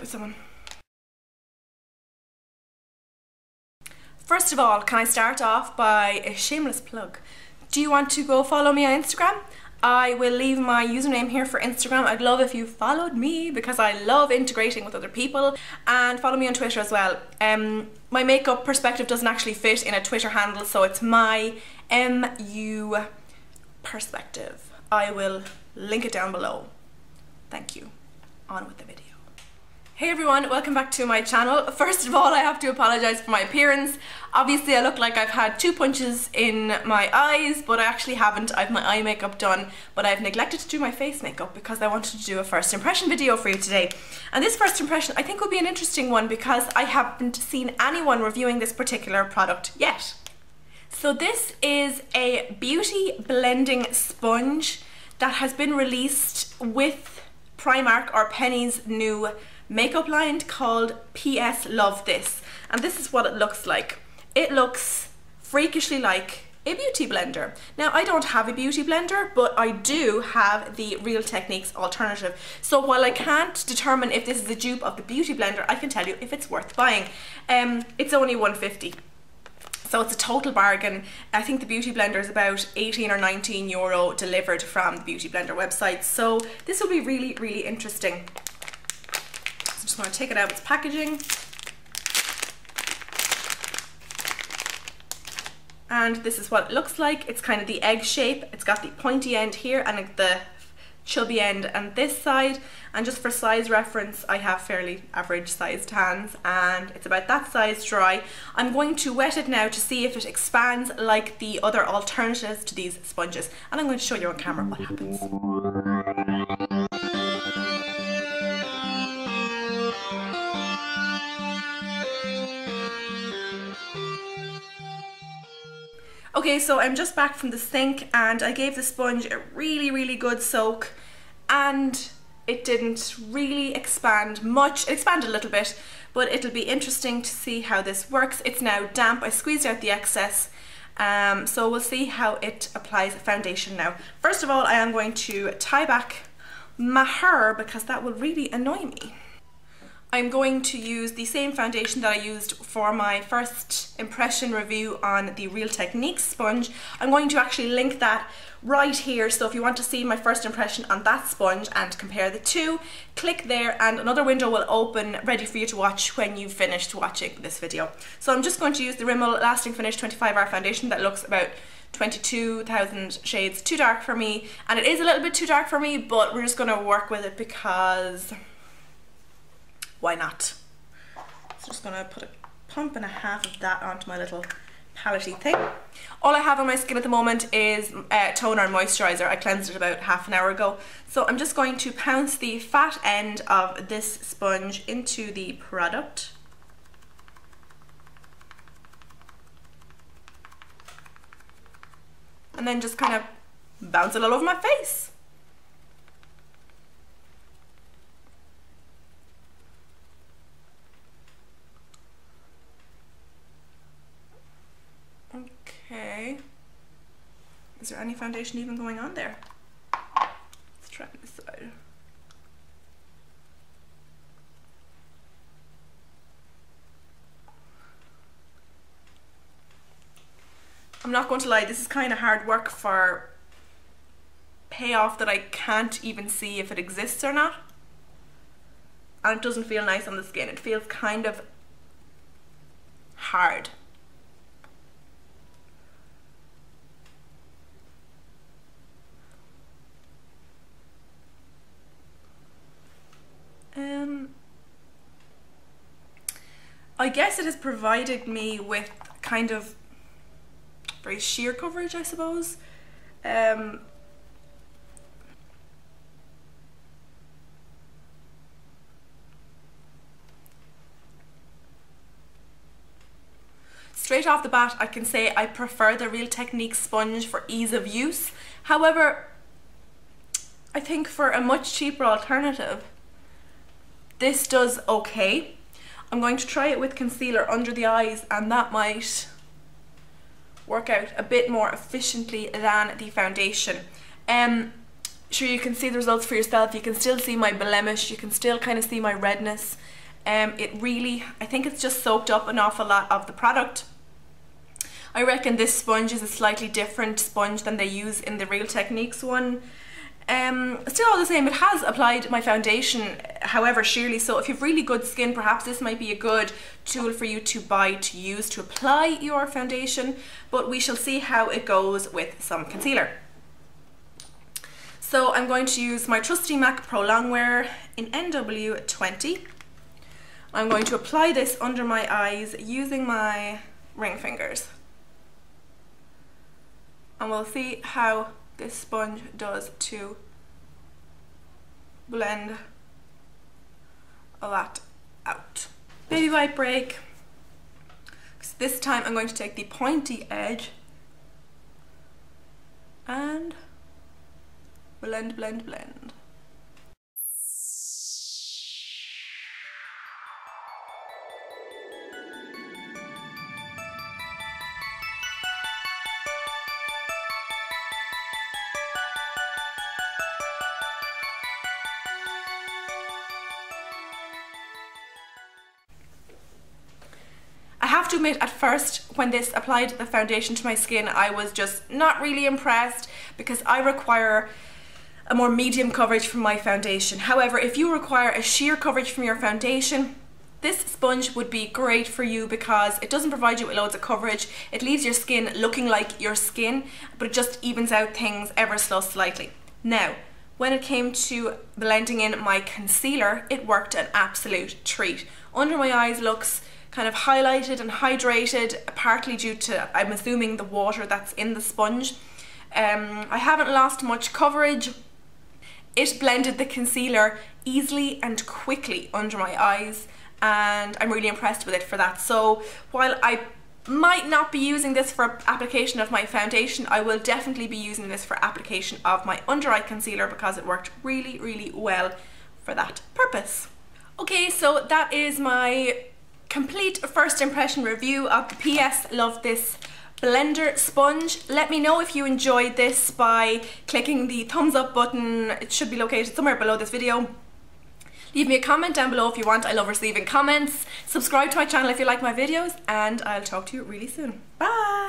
with someone. First of all, can I start off by a shameless plug? Do you want to go follow me on Instagram? I will leave my username here for Instagram. I'd love if you followed me because I love integrating with other people, and follow me on Twitter as well. My makeup perspective doesn't actually fit in a Twitter handle, so it's my MU perspective. I will link it down below. Thank you. On with the video. Hey everyone, welcome back to my channel. First of all, I have to apologise for my appearance. Obviously I look like I've had 2 punches in my eyes, but I actually haven't. I have my eye makeup done, but I've neglected to do my face makeup because I wanted to do a first impression video for you today. And this first impression I think will be an interesting one because I haven't seen anyone reviewing this particular product yet. So this is a beauty blending sponge that has been released with Primark or Penneys' new makeup line called PS Love This, and this is what it looks like. It looks freakishly like a beauty blender. Now I don't have a beauty blender, but I do have the Real Techniques alternative, so while I can't determine if this is a dupe of the beauty blender, I can tell you if it's worth buying. It's only £1.50, so it's a total bargain. I think the beauty blender is about 18 or 19 euro delivered from the beauty blender website, so this will be really interesting. I'm just going to take it out of its packaging, and this is what it looks like. It's kind of the egg shape. It's got the pointy end here and the chubby end on this side, and just for size reference, I have fairly average sized hands and it's about that size dry. I'm going to wet it now to see if it expands like the other alternatives to these sponges, and I'm going to show you on camera what happens. Okay, so I'm just back from the sink and I gave the sponge a really good soak, and it didn't really expand much. It expanded a little bit, but it'll be interesting to see how this works. It's now damp. I squeezed out the excess, so we'll see how it applies foundation now. First of all, I am going to tie back my hair because that will really annoy me. I'm going to use the same foundation that I used for my first impression review on the Real Techniques sponge. I'm going to actually link that right here, so if you want to see my first impression on that sponge and compare the two, click there and another window will open ready for you to watch when you've finished watching this video. So I'm just going to use the Rimmel Lasting Finish 25 Hour Foundation that looks about 22,000 shades too dark for me, and it is a little bit too dark for me, but we're just going to work with it because why not? So just gonna put a pump and a half of that onto my little paletty thing. All I have on my skin at the moment is toner and moisturizer. I cleansed it about half an hour ago. So I'm just going to pounce the fat end of this sponge into the product. And then just kind of bounce it all over my face. Okay, is there any foundation even going on there? Let's try this side. I'm not going to lie, this is kind of hard work for payoff that I can't even see if it exists or not. And it doesn't feel nice on the skin. It feels kind of hard. I guess it has provided me with kind of very sheer coverage, I suppose. Straight off the bat, I can say I prefer the Real Techniques sponge for ease of use. However, I think for a much cheaper alternative, this does okay. I'm going to try it with concealer under the eyes, and that might work out a bit more efficiently than the foundation. Sure, you can see the results for yourself. You can still see my blemish, you can still kind of see my redness. I think it's just soaked up an awful lot of the product. I reckon this sponge is a slightly different sponge than they use in the Real Techniques one. Still all the same, it has applied my foundation, however sheerly, so if you have really good skin, perhaps this might be a good tool for you to buy to use to apply your foundation, but we shall see how it goes with some concealer. So I'm going to use my trusty MAC Pro Longwear in NW20. I'm going to apply this under my eyes using my ring fingers. And we'll see how this sponge does to blend a lot out. Baby wipe break. So this time I'm going to take the pointy edge and blend, blend, blend. I have to admit, at first, when this applied the foundation to my skin, I was just not really impressed because I require a more medium coverage from my foundation. However, if you require a sheer coverage from your foundation, this sponge would be great for you because it doesn't provide you with loads of coverage. It leaves your skin looking like your skin, but it just evens out things ever so slightly. Now, when it came to blending in my concealer, it worked an absolute treat. Under my eyes looks kind of highlighted and hydrated, partly due to, I'm assuming, the water that's in the sponge. I haven't lost much coverage. It blended the concealer easily and quickly under my eyes, and I'm really impressed with it for that. So while I might not be using this for application of my foundation, I will definitely be using this for application of my under eye concealer because it worked really, really well for that purpose. Okay, so that is my complete first impression review of the PS Love This blender sponge. Let me know if you enjoyed this by clicking the thumbs up button. It should be located somewhere below this video. Leave me a comment down below if you want. I love receiving comments. Subscribe to my channel if you like my videos, and I'll talk to you really soon. Bye!